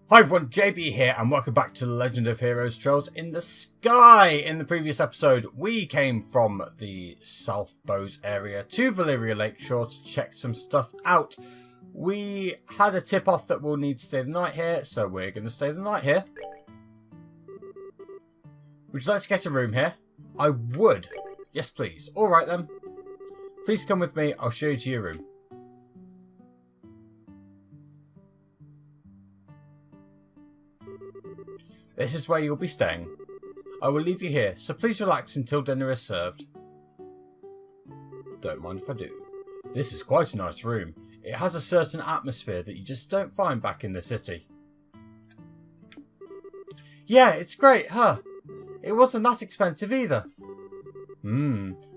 Hi everyone, JB here and welcome back to the Legend of Heroes Trails in the Sky. In the previous episode, we came from the South Bows area to Valleria Lakeshore to check some stuff out. We had a tip off that we'll need to stay the night here, so we're going to stay the night here. Would you like to get a room here? I would. Yes, please. Alright then. Please come with me, I'll show you to your room. This is where you'll be staying. I will leave you here, so please relax until dinner is served. Don't mind if I do. This is quite a nice room. It has a certain atmosphere that you just don't find back in the city. Yeah, it's great, huh? It wasn't that expensive either.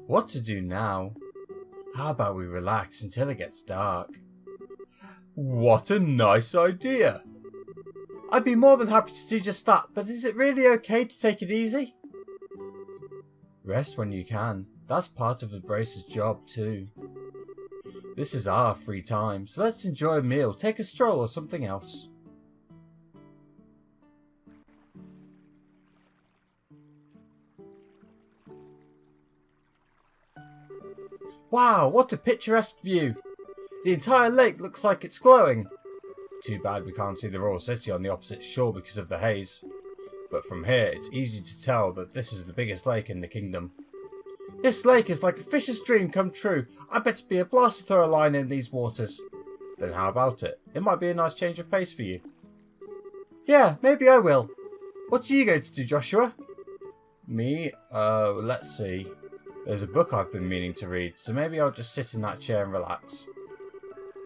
What to do now? How about we relax until it gets dark? What a nice idea! I'd be more than happy to do just that, but is it really okay to take it easy? Rest when you can. That's part of the Brace's job too. This is our free time, so let's enjoy a meal, take a stroll or something else. Wow, what a picturesque view! The entire lake looks like it's glowing. Too bad we can't see the royal city on the opposite shore because of the haze. But from here, it's easy to tell that this is the biggest lake in the kingdom. This lake is like a fisher's dream come true. I bet it'd be a blast to throw a line in these waters. Then how about it? It might be a nice change of pace for you. Yeah, maybe I will. What are you going to do, Joshua? Me? Let's see. There's a book I've been meaning to read, so maybe I'll just sit in that chair and relax.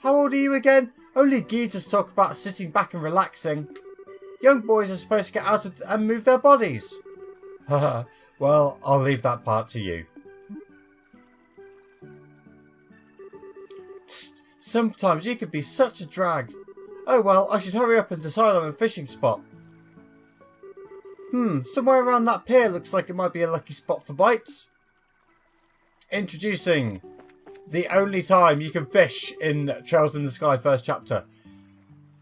How old are you again? Only geezers talk about sitting back and relaxing. Young boys are supposed to get out and move their bodies. Haha, well, I'll leave that part to you. Tsk, sometimes you can be such a drag. Oh well, I should hurry up and decide on a fishing spot. Somewhere around that pier looks like it might be a lucky spot for bites. Introducing the only time you can fish in Trails in the Sky first chapter.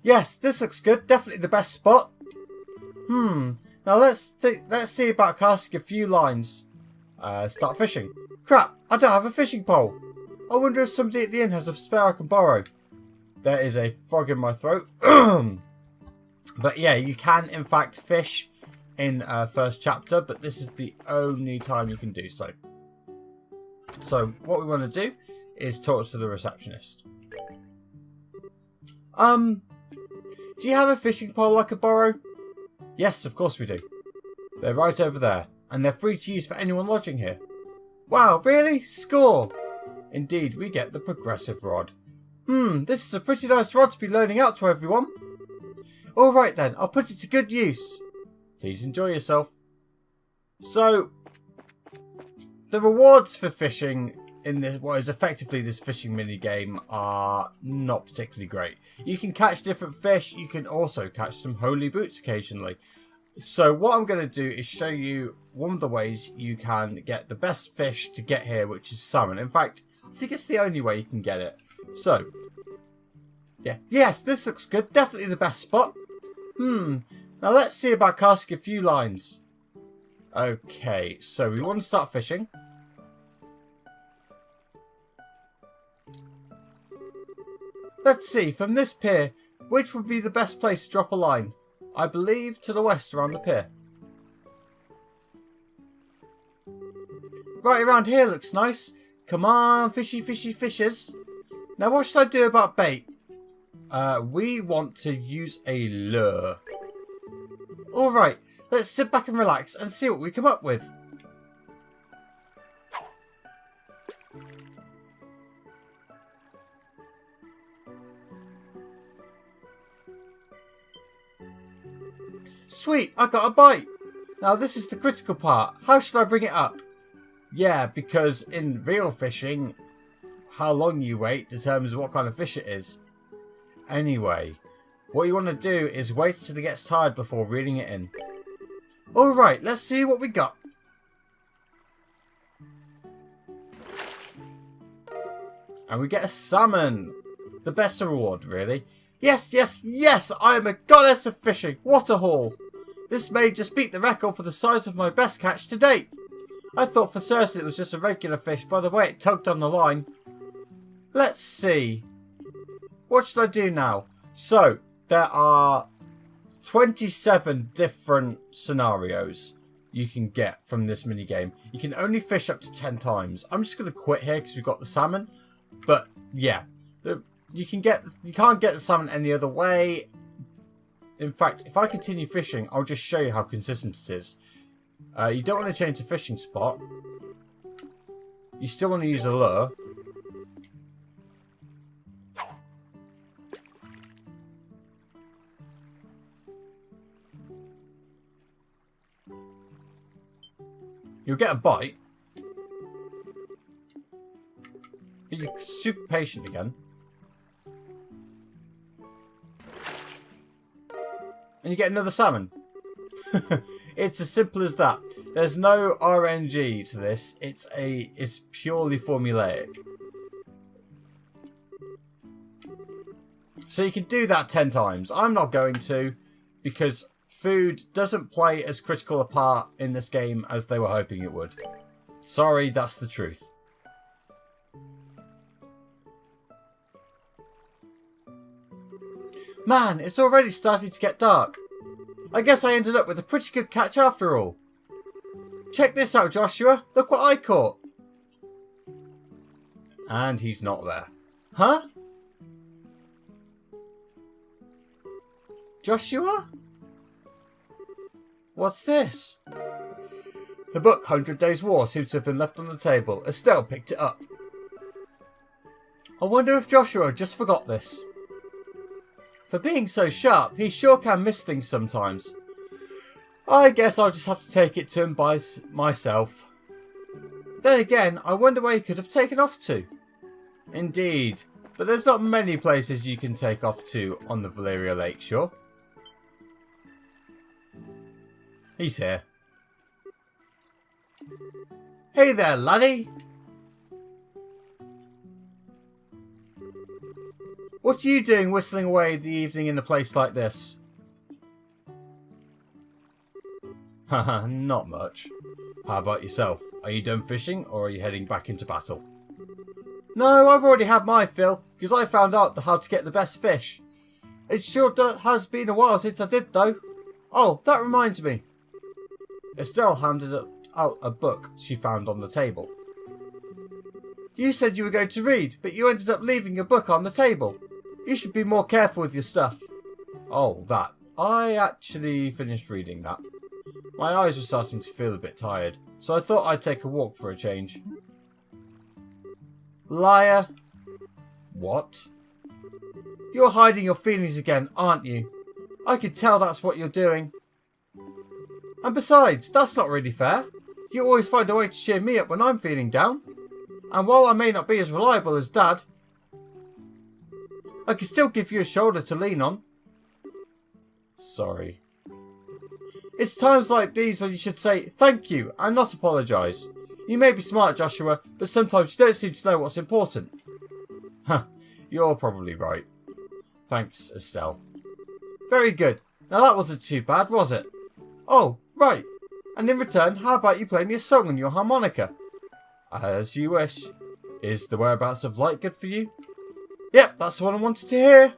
Yes, this looks good. Definitely the best spot. Now let's see about casting a few lines. Start fishing. Crap, I don't have a fishing pole. I wonder if somebody at the inn has a spare I can borrow. There is a frog in my throat. But yeah, you can in fact fish in first chapter, but this is the only time you can do so. So what we want to do is talk to the receptionist. Do you have a fishing pole I could borrow? Yes, of course we do. They're right over there, and they're free to use for anyone lodging here. Wow, really? Score! Indeed, we get the progressive rod. This is a pretty nice rod to be loaning out to everyone. Alright then, I'll put it to good use. Please enjoy yourself. So, the rewards for fishing in this, what is effectively this fishing mini game, are not particularly great. You can catch different fish. You can also catch some holy boots occasionally. So what I'm going to do is show you one of the ways you can get the best fish to get here, which is salmon. In fact, I think it's the only way you can get it. So, yeah, yes, this looks good. Definitely the best spot. Now let's see about casting a few lines. Okay, so we want to start fishing. Let's see, from this pier, which would be the best place to drop a line? I believe to the west around the pier. Right around here looks nice. Come on, fishy, fishy, fishers. Now what should I do about bait? We want to use a lure. Alright, let's sit back and relax and see what we come up with. Sweet, I got a bite. Now this is the critical part. How should I bring it up? Yeah, because in real fishing, how long you wait determines what kind of fish it is. Anyway, what you want to do is wait until it gets tired before reeling it in. Alright, let's see what we got. And we get a salmon. The best reward, really. Yes, yes, yes! I am a goddess of fishing! What a haul! This may just beat the record for the size of my best catch to date. I thought for certain it was just a regular fish by the way it tugged on the line. Let's see. What should I do now? So, there are 27 different scenarios you can get from this minigame. You can only fish up to 10 times. I'm just going to quit here because we've got the salmon. But, yeah. You can't get the salmon any other way. In fact, if I continue fishing, I'll just show you how consistent it is. You don't want to change the fishing spot. You still want to use a lure. You'll get a bite. You're super patient again. And you get another salmon. It's as simple as that. There's no RNG to this. It's purely formulaic. So you can do that 10 times. I'm not going to, because food doesn't play as critical a part in this game as they were hoping it would. Sorry, that's the truth. Man, it's already starting to get dark. I guess I ended up with a pretty good catch after all. Check this out, Joshua. Look what I caught. And he's not there. Huh? Joshua? What's this? The book 100 Days War seems to have been left on the table. Estelle picked it up. I wonder if Joshua just forgot this. For being so sharp, he sure can miss things sometimes. I guess I'll just have to take it to him by myself. Then again, I wonder where he could have taken off to. Indeed, but there's not many places you can take off to on the Valleria Lakeshore. He's here. Hey there, laddie! What are you doing whistling away the evening in a place like this? Haha, not much. How about yourself? Are you done fishing or are you heading back into battle? No, I've already had my fill because I found out how to get the best fish. It sure has been a while since I did though. Oh, that reminds me. Estelle handed out a book she found on the table. You said you were going to read, but you ended up leaving your book on the table. You should be more careful with your stuff. Oh, that. I actually finished reading that. My eyes were starting to feel a bit tired, so I thought I'd take a walk for a change. Liar. What? You're hiding your feelings again, aren't you? I could tell that's what you're doing. And besides, that's not really fair. You always find a way to cheer me up when I'm feeling down. And while I may not be as reliable as Dad, I can still give you a shoulder to lean on. Sorry. It's times like these when you should say thank you and not apologise. You may be smart, Joshua, but sometimes you don't seem to know what's important. Huh, you're probably right. Thanks, Estelle. Very good. Now that wasn't too bad, was it? Oh, right. And in return, how about you play me a song on your harmonica? As you wish. Is the whereabouts of light good for you? Yep, that's the one I wanted to hear.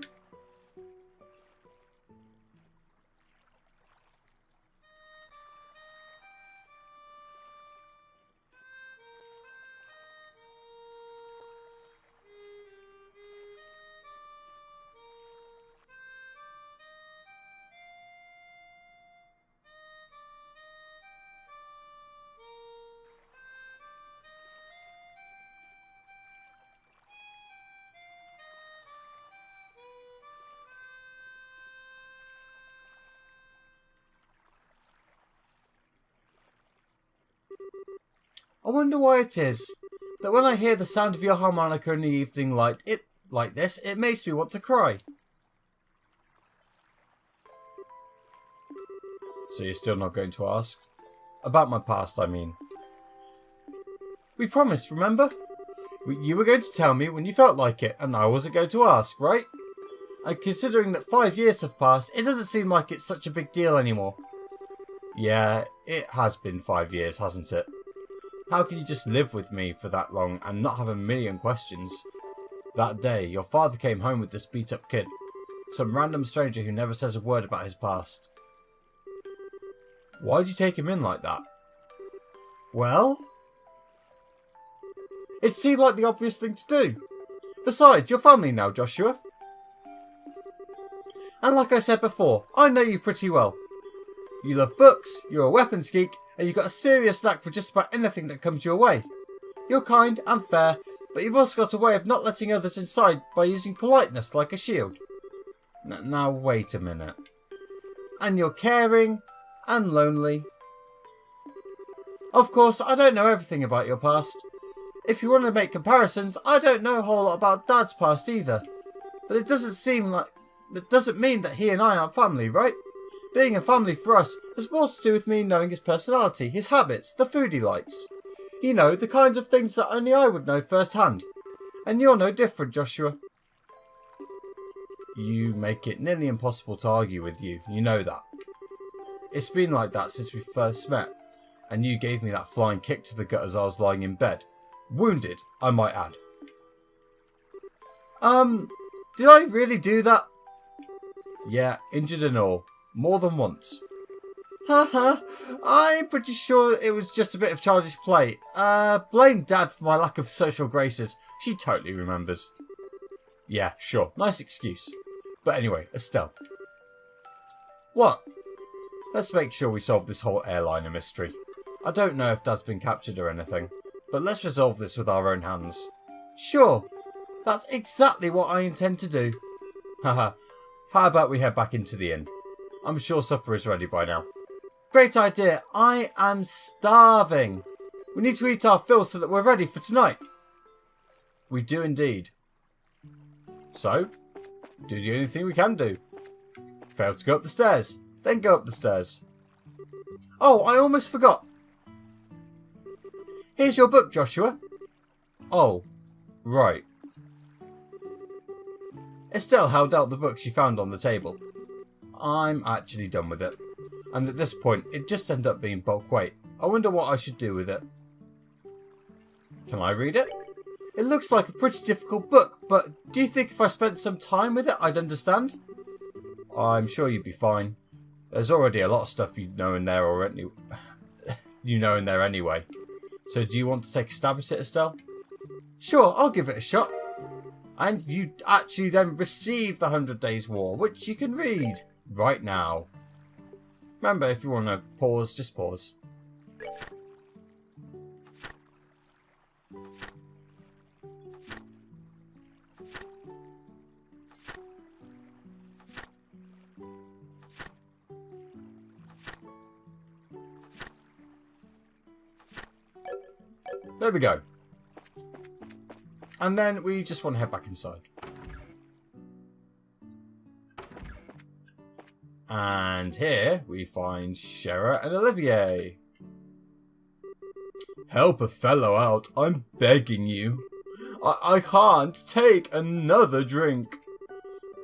I wonder why it is that when I hear the sound of your harmonica in the evening light, like this, it makes me want to cry. So you're still not going to ask? About my past, I mean. We promised, remember? You were going to tell me when you felt like it, and I wasn't going to ask, right? And considering that 5 years have passed, it doesn't seem like it's such a big deal anymore. Yeah, it has been 5 years, hasn't it? How can you just live with me for that long and not have a million questions? That day, your father came home with this beat-up kid. Some random stranger who never says a word about his past. Why'd you take him in like that? Well? It seemed like the obvious thing to do. Besides, you're family now, Joshua. And like I said before, I know you pretty well. You love books, you're a weapons geek, and you've got a serious knack for just about anything that comes your way. You're kind and fair, but you've also got a way of not letting others inside by using politeness like a shield. Now wait a minute. And you're caring and lonely. Of course, I don't know everything about your past. If you want to make comparisons, I don't know a whole lot about Dad's past either. But it doesn't mean that he and I aren't family, right? Being a family for us has more to do with me knowing his personality, his habits, the food he likes. You know, the kinds of things that only I would know firsthand. And you're no different, Joshua. You make it nearly impossible to argue with you, you know that. It's been like that since we first met, and you gave me that flying kick to the gut as I was lying in bed. Wounded, I might add. Did I really do that? Yeah, injured and all. More than once. Haha, I'm pretty sure it was just a bit of childish play. Blame Dad for my lack of social graces. She totally remembers. Yeah, sure, nice excuse. But anyway, Estelle. What? Let's make sure we solve this whole airliner mystery. I don't know if Dad's been captured or anything, but let's resolve this with our own hands. Sure, that's exactly what I intend to do. Haha, how about we head back into the inn? I'm sure supper is ready by now. Great idea, I am starving. We need to eat our fill so that we're ready for tonight. We do indeed. So, do the only thing we can do. Fail to go up the stairs, then go up the stairs. Oh, I almost forgot. Here's your book, Joshua. Oh, right. Estelle held out the book she found on the table. I'm actually done with it. And at this point, it just ended up being bulk weight. I wonder what I should do with it. Can I read it? It looks like a pretty difficult book, but do you think if I spent some time with it, I'd understand? I'm sure you'd be fine. There's already a lot of stuff you know in there already. Anyway. So do you want to take a stab at it, Estelle? Sure, I'll give it a shot. And you actually then receive the 100 Days War, which you can read right now. Remember, if you want to pause, just pause. There we go. And then we just want to head back inside. And here we find Scherazard and Olivier. Help a fellow out, I'm begging you. I can't take another drink.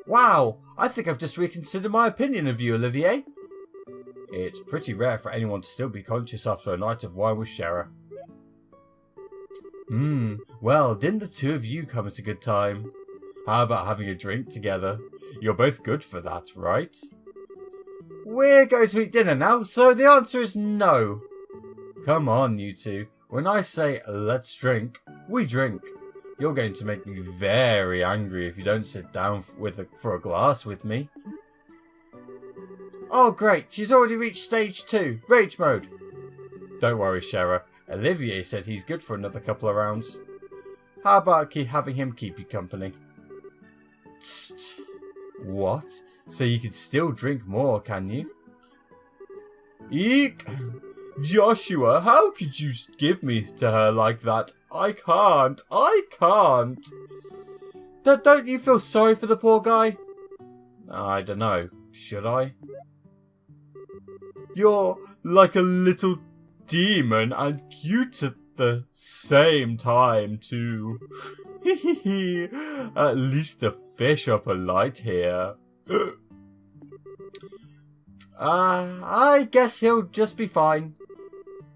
Wow, I think I've just reconsidered my opinion of you, Olivier. It's pretty rare for anyone to still be conscious after a night of wine with Scherazard. Well, didn't the two of you come at a good time? How about having a drink together? You're both good for that, right? We're going to eat dinner now, so the answer is no. Come on, you two. When I say let's drink, we drink. You're going to make me very angry if you don't sit down for a glass with me. Oh great, she's already reached stage 2, rage mode. Don't worry, Scherazard. Olivier said he's good for another couple of rounds. How about having him keep you company? Tst. What? So you can still drink more, can you? Eek! Joshua, how could you give me to her like that? I can't. Don't you feel sorry for the poor guy? I don't know. Should I? You're like a little demon and cute at the same time too. At least the fish are polite here. I guess he'll just be fine.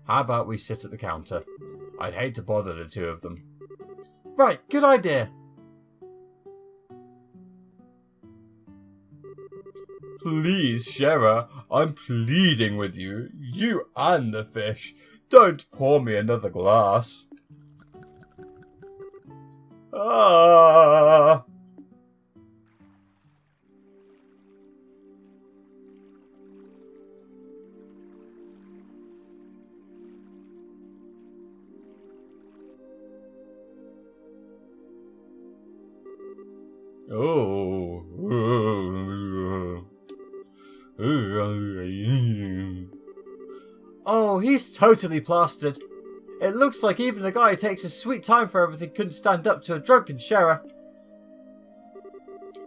How about we sit at the counter? I'd hate to bother the two of them. Right, good idea. Please, Schera, I'm pleading with you. You and the fish. Don't pour me another glass. Ah! Oh. Oh, he's totally plastered. It looks like even a guy who takes his sweet time for everything couldn't stand up to a drunken Schera.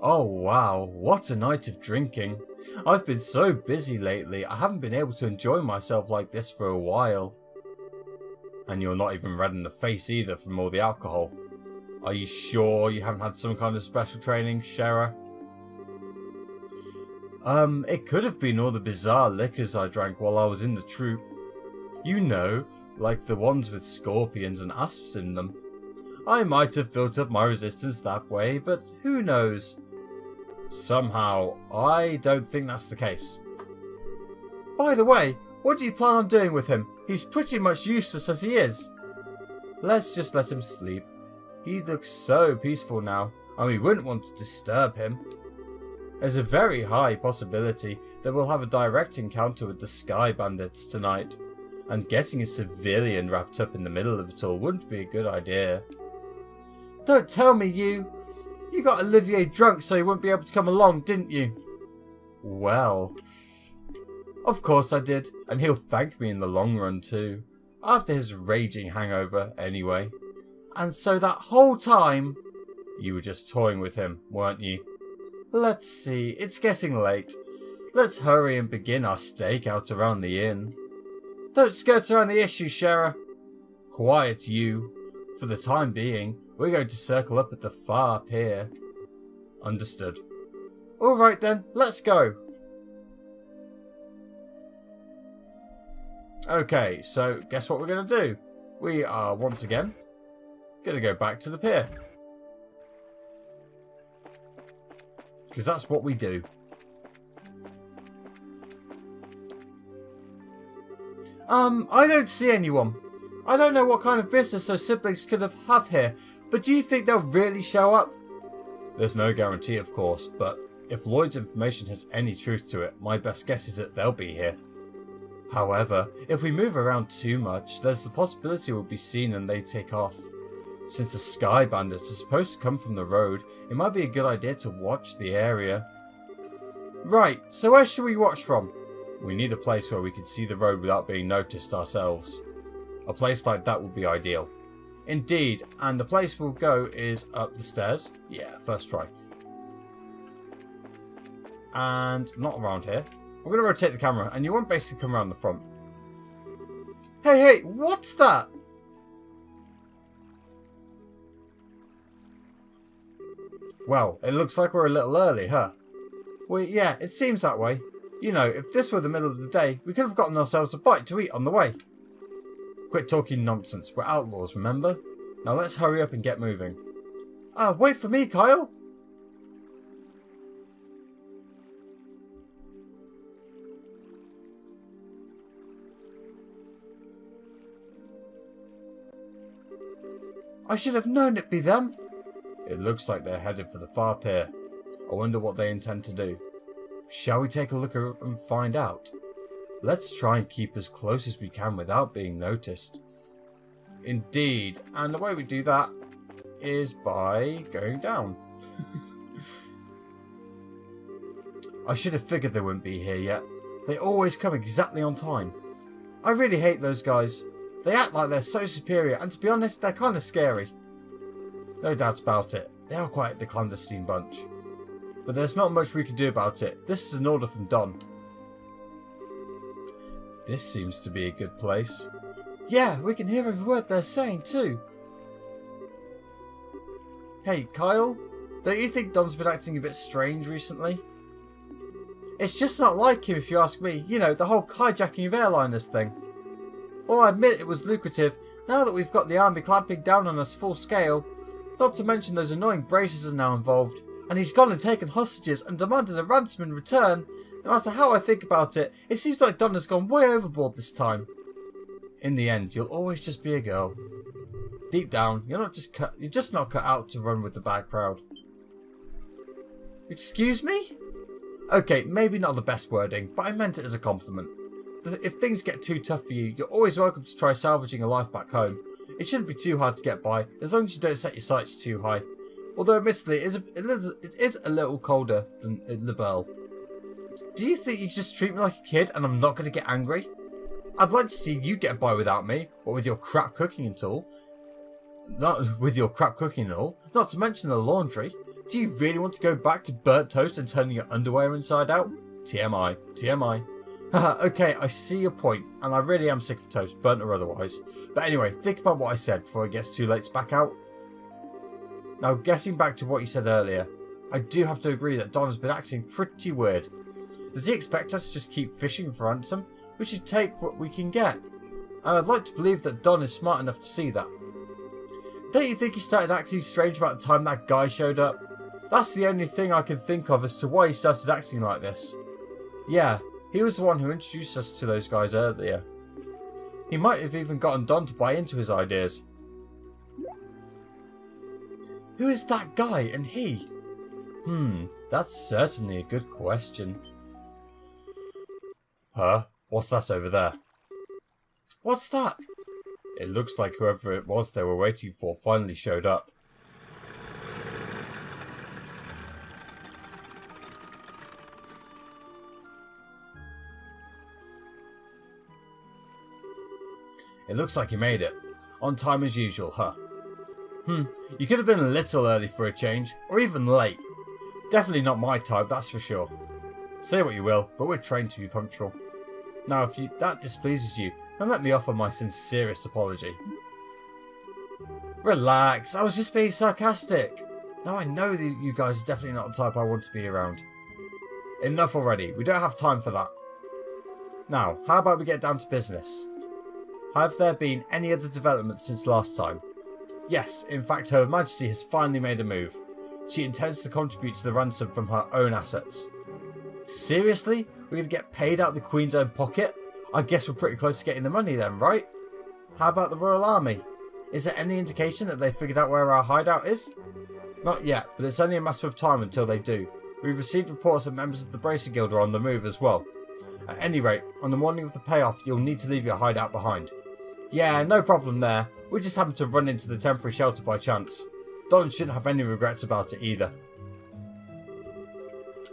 Oh wow, what a night of drinking. I've been so busy lately, I haven't been able to enjoy myself like this for a while. And you're not even red in the face either from all the alcohol. Are you sure you haven't had some kind of special training, Schera? It could have been all the bizarre liquors I drank while I was in the troop. You know, like the ones with scorpions and asps in them. I might have built up my resistance that way, but who knows? Somehow, I don't think that's the case. By the way, what do you plan on doing with him? He's pretty much useless as he is. Let's just let him sleep. He looks so peaceful now, and we wouldn't want to disturb him. There's a very high possibility that we'll have a direct encounter with the Sky Bandits tonight, and getting a civilian wrapped up in the middle of it all wouldn't be a good idea. Don't tell me you got Olivier drunk so he wouldn't be able to come along, didn't you? Well, of course I did, and he'll thank me in the long run too, after his raging hangover anyway. And so that whole time, you were just toying with him, weren't you? Let's see, it's getting late. Let's hurry and begin our stakeout around the inn. Don't skirt around the issue, Schera. Quiet you. For the time being, we're going to circle up at the far pier. Understood. Alright then, let's go. Okay, so guess what we're going to do? We are, once again, going to go back to the pier. Because that's what we do. I don't see anyone. I don't know what kind of business those siblings could have here, but do you think they'll really show up? There's no guarantee, of course, but if Lloyd's information has any truth to it, my best guess is that they'll be here. However, if we move around too much, there's the possibility we'll be seen and they take off. Since the Sky Bandits are supposed to come from the road, it might be a good idea to watch the area. Right, so where should we watch from? We need a place where we can see the road without being noticed ourselves. A place like that would be ideal. Indeed, and the place we'll go is up the stairs. Yeah, first try. And not around here. I'm going to rotate the camera and you won't basically come around the front. Hey, what's that? Well, it looks like we're a little early, huh? Well, yeah, it seems that way. You know, if this were the middle of the day, we could have gotten ourselves a bite to eat on the way. Quit talking nonsense. We're outlaws, remember? Now let's hurry up and get moving. Wait for me, Kyle! I should have known it'd be them. It looks like they're headed for the far pier. I wonder what they intend to do. Shall we take a look and find out? Let's try and keep as close as we can without being noticed. Indeed, and the way we do that is by going down. I should have figured they wouldn't be here yet. They always come exactly on time. I really hate those guys. They act like they're so superior, and to be honest, they're kind of scary. No doubt about it, they are quite the clandestine bunch. But there's not much we can do about it. This is an order from Don. This seems to be a good place. Yeah, we can hear every word they're saying too. Hey, Kyle, Don't you think Don's been acting a bit strange recently? It's just not like him if you ask me. You know, the whole hijacking of airliners thing. Well, I admit it was lucrative, now that we've got the army clamping down on us full scale. Not to mention those annoying braces are now involved. And he's gone and taken hostages and demanded a ransom in return. No matter how I think about it, it seems like Don has gone way overboard this time. In the end, you'll always just be a girl. Deep down, you're just not cut out to run with the bad crowd. Excuse me? Okay, maybe not the best wording, but I meant it as a compliment. If things get too tough for you, you're always welcome to try salvaging a life back home. It shouldn't be too hard to get by, as long as you don't set your sights too high. Although admittedly, it is a little colder than Liberl. Do you think you just treat me like a kid and I'm not going to get angry? I'd like to see you get by without me, or with your crap cooking and all. Not with your crap cooking and all, not to mention the laundry. Do you really want to go back to burnt toast and turning your underwear inside out? TMI, TMI. Haha, okay, I see your point, and I really am sick of toast, burnt or otherwise. But anyway, think about what I said before it gets too late to back out. Now, getting back to what you said earlier, I do have to agree that Don has been acting pretty weird. Does he expect us to just keep fishing for ransom? We should take what we can get. And I'd like to believe that Don is smart enough to see that. Don't you think he started acting strange about the time that guy showed up? That's the only thing I can think of as to why he started acting like this. Yeah, he was the one who introduced us to those guys earlier. He might have even gotten Don to buy into his ideas. Who is that guy and he? That's certainly a good question. Huh? What's that over there? What's that? It looks like whoever it was they were waiting for finally showed up. It looks like you made it. On time as usual, huh? You could have been a little early for a change, or even late. Definitely not my type, that's for sure. Say what you will, but we're trained to be punctual. Now, if that displeases you, then let me offer my sincerest apology. Relax, I was just being sarcastic. Now I know that you guys are definitely not the type I want to be around. Enough already, we don't have time for that. Now, how about we get down to business? Have there been any other developments since last time? Yes, in fact Her Majesty has finally made a move. She intends to contribute to the ransom from her own assets. Seriously? We're going to get paid out of the Queen's own pocket? I guess we're pretty close to getting the money then, right? How about the Royal Army? Is there any indication that they've figured out where our hideout is? Not yet, but it's only a matter of time until they do. We've received reports that members of the Bracer Guild are on the move as well. At any rate, on the morning of the payoff, you'll need to leave your hideout behind. Yeah, no problem there. We just happened to run into the temporary shelter by chance. Don shouldn't have any regrets about it either.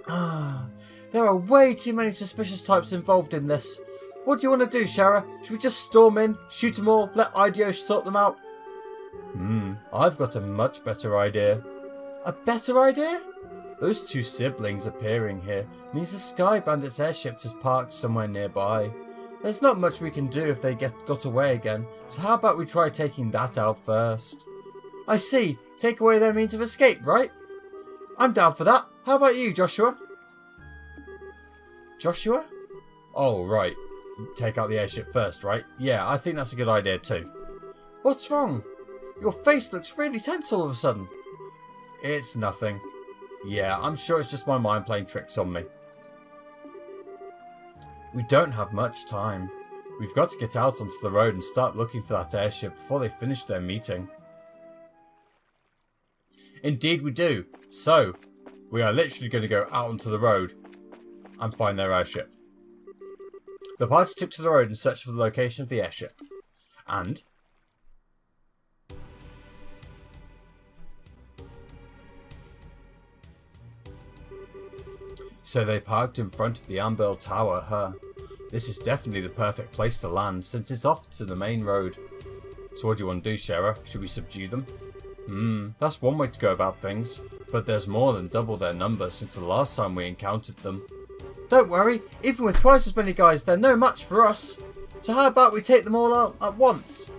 There are way too many suspicious types involved in this. What do you want to do, Shara? Should we just storm in, shoot them all, let IDO sort them out? I've got a much better idea. A better idea? Those two siblings appearing here means the Sky Bandit's airship is parked somewhere nearby. There's not much we can do if they got away again, so how about we try taking that out first? I see, take away their means of escape, right? I'm down for that. How about you, Joshua? Joshua? Oh, right. Take out the airship first, right? Yeah, I think that's a good idea too. What's wrong? Your face looks really tense all of a sudden. It's nothing. Yeah, I'm sure it's just my mind playing tricks on me. We don't have much time. We've got to get out onto the road and start looking for that airship before they finish their meeting. Indeed we do. So, we are literally going to go out onto the road and find their airship. The party took to the road in search for the location of the airship. And so they parked in front of the Amber Tower, huh? This is definitely the perfect place to land, since it's off to the main road. So what do you want to do, Shara? Should we subdue them? That's one way to go about things. But there's more than double their number since the last time we encountered them. Don't worry, even with twice as many guys, they're no match for us. So how about we take them all out at once?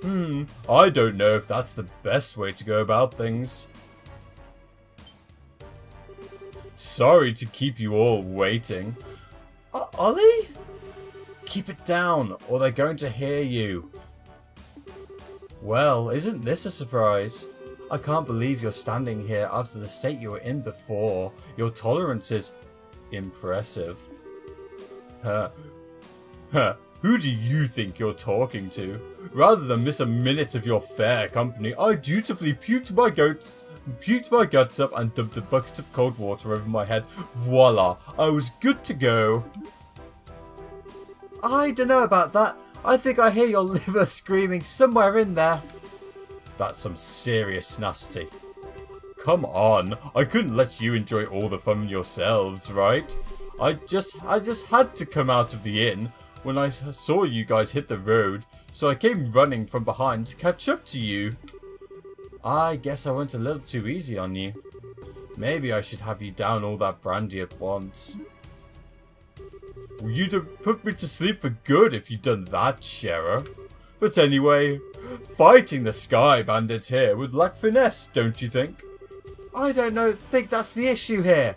I don't know if that's the best way to go about things. Sorry to keep you all waiting. Ollie? Keep it down, or they're going to hear you. Well, isn't this a surprise? I can't believe you're standing here after the state you were in before. Your tolerance is impressive. Who do you think you're talking to? Rather than miss a minute of your fair company, I dutifully puked my guts up and dumped a bucket of cold water over my head. Voila, I was good to go. I don't know about that. I think I hear your liver screaming somewhere in there. That's some serious nasty. Come on, I couldn't let you enjoy all the fun yourselves, right? I just had to come out of the inn when I saw you guys hit the road, so I came running from behind to catch up to you. I guess I went a little too easy on you. Maybe I should have you down all that brandy at once. Well, you'd have put me to sleep for good if you'd done that, Scherer. But anyway, fighting the sky bandits here would lack finesse, don't you think? I don't think that's the issue here.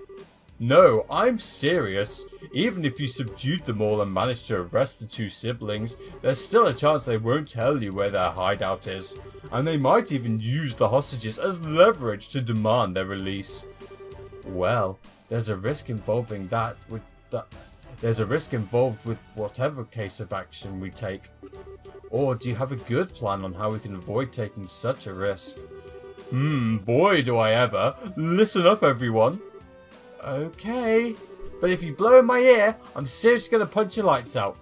No, I'm serious. Even if you subdued them all and managed to arrest the two siblings, there's still a chance they won't tell you where their hideout is. And they might even use the hostages as leverage to demand their release. Well, there's a risk involving There's a risk involved with whatever case of action we take. Or do you have a good plan on how we can avoid taking such a risk? Boy do I ever. Listen up, everyone. Okay. But if you blow in my ear, I'm seriously going to punch your lights out.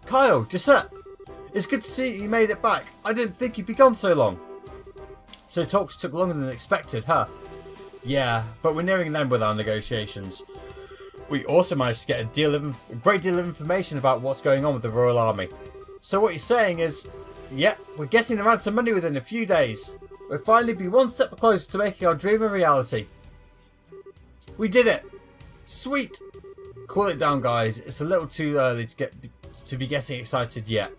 Kyle, Giuseppe. It's good to see you made it back. I didn't think you'd be gone so long. So talks took longer than expected, huh? Yeah, but we're nearing an end with our negotiations. We also managed to get a great deal of information about what's going on with the Royal Army. So what you're saying is, yeah, we're getting the ransom money within a few days. We'll finally be one step closer to making our dream a reality. We did it! Sweet! Cool it down, guys. It's a little too early to be getting excited yet.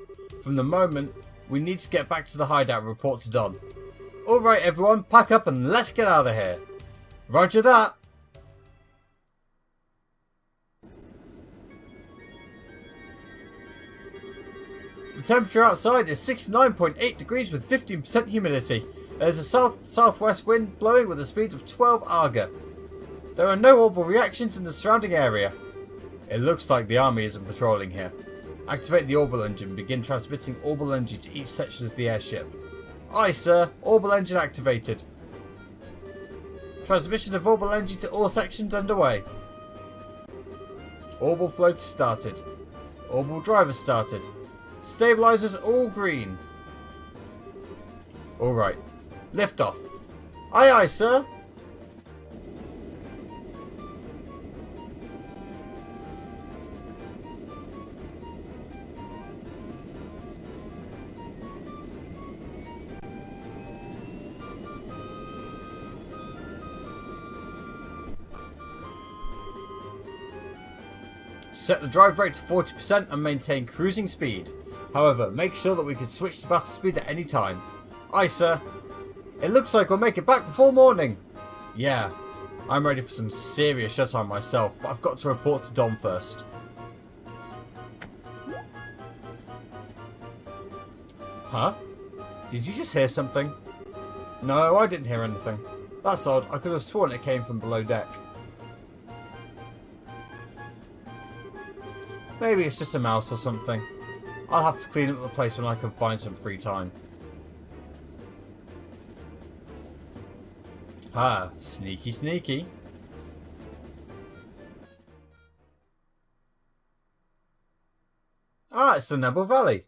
From the moment, we need to get back to the hideout and report to Don. Alright everyone, pack up and let's get out of here. Roger that! The temperature outside is 69.8 degrees with 15% humidity. There's a south-southwest wind blowing with a speed of 12 Arga. There are no orbital reactions in the surrounding area. It looks like the army isn't patrolling here. Activate the orbital engine and begin transmitting orbital energy to each section of the airship. Aye, sir. Orbital engine activated. Transmission of orbital energy to all sections underway. Orbital floater started. Orbital driver started. Stabilizers all green. Alright. Lift off. Aye, aye, sir. Set the drive rate to 40% and maintain cruising speed. However, make sure that we can switch to battle speed at any time. Aye, sir. It looks like we'll make it back before morning. Yeah, I'm ready for some serious shutdown myself, but I've got to report to Dom first. Huh? Did you just hear something? No, I didn't hear anything. That's odd. I could have sworn it came from below deck. Maybe it's just a mouse or something. I'll have to clean up the place when I can find some free time. Ah, sneaky sneaky. Ah, it's the Nebel Valley.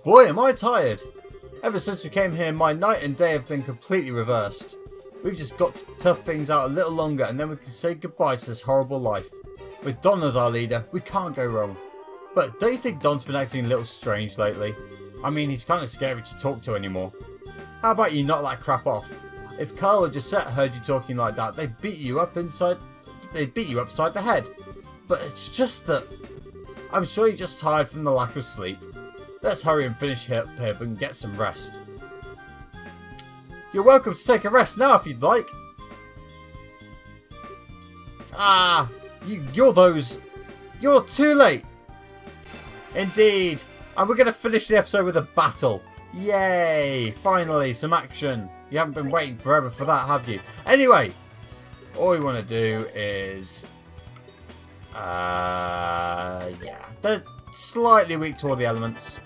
boy am I tired. Ever since we came here, my night and day have been completely reversed. We've just got to tough things out a little longer and then we can say goodbye to this horrible life. With Don as our leader, we can't go wrong. But don't you think Don's been acting a little strange lately? I mean, he's kind of scary to talk to anymore. How about you knock that crap off? If Carl or Gisette heard you talking like that, they'd beat you upside the head. But it's just that I'm sure you're just tired from the lack of sleep. Let's hurry and finish here and get some rest. You're welcome to take a rest now if you'd like. Ah, you're too late. Indeed. And we're going to finish the episode with a battle. Yay! Finally, some action. You haven't been waiting forever for that, have you? Anyway, all we want to do is... yeah. They're slightly weak to all the elements.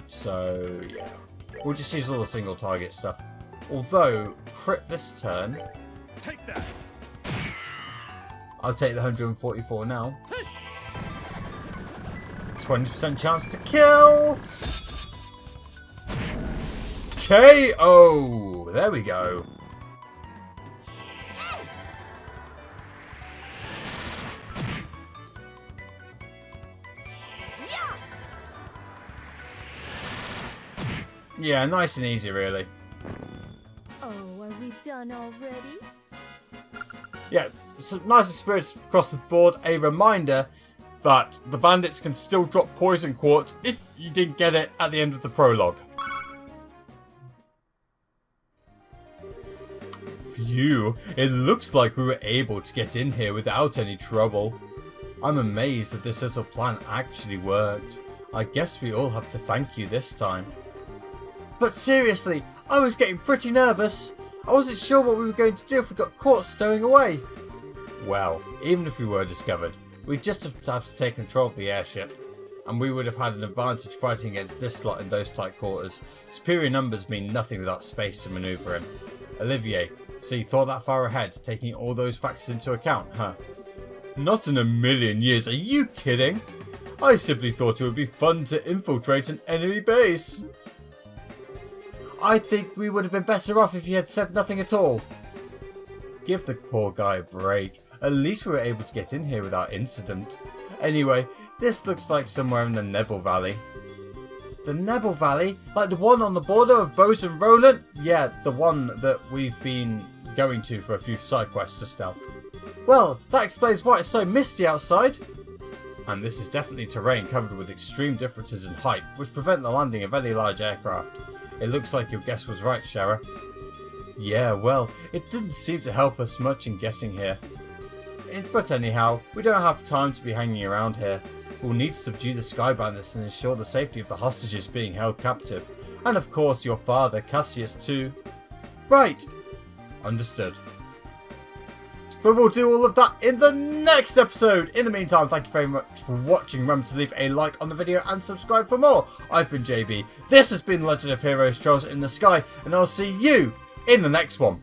So, yeah. We'll just use all the single target stuff. Although, crit this turn... Take that. I'll take the 144 now. 20% chance to kill! KO! There we go. Yeah, nice and easy, really. Oh, are we done already? Yeah, some nice spirits across the board. A reminder that the bandits can still drop poison quartz if you didn't get it at the end of the prologue. Phew, it looks like we were able to get in here without any trouble. I'm amazed that this little plan actually worked. I guess we all have to thank you this time. But seriously, I was getting pretty nervous. I wasn't sure what we were going to do if we got caught stowing away. Well, even if we were discovered, we'd just have to take control of the airship. And we would have had an advantage fighting against this lot in those tight quarters. Superior numbers mean nothing without space to manoeuvre in. Olivier, so you thought that far ahead, taking all those factors into account, huh? Not in a million years, are you kidding? I simply thought it would be fun to infiltrate an enemy base. I think we would have been better off if you had said nothing at all. Give the poor guy a break. At least we were able to get in here without incident. Anyway, this looks like somewhere in the Nebel Valley. The Nebel Valley? Like the one on the border of Bose and Roland? Yeah, the one that we've been going to for a few side quests to stealth. Well, that explains why it's so misty outside. And this is definitely terrain covered with extreme differences in height, which prevent the landing of any large aircraft. It looks like your guess was right, Shara. Yeah, well, it didn't seem to help us much in getting here. But anyhow, we don't have time to be hanging around here. We'll need to subdue the Sky Bandits and ensure the safety of the hostages being held captive. And of course your father, Cassius, too. Right. Understood. But we'll do all of that in the next episode. In the meantime, thank you very much for watching. Remember to leave a like on the video and subscribe for more. I've been JB. This has been Legend of Heroes Trails in the Sky. And I'll see you in the next one.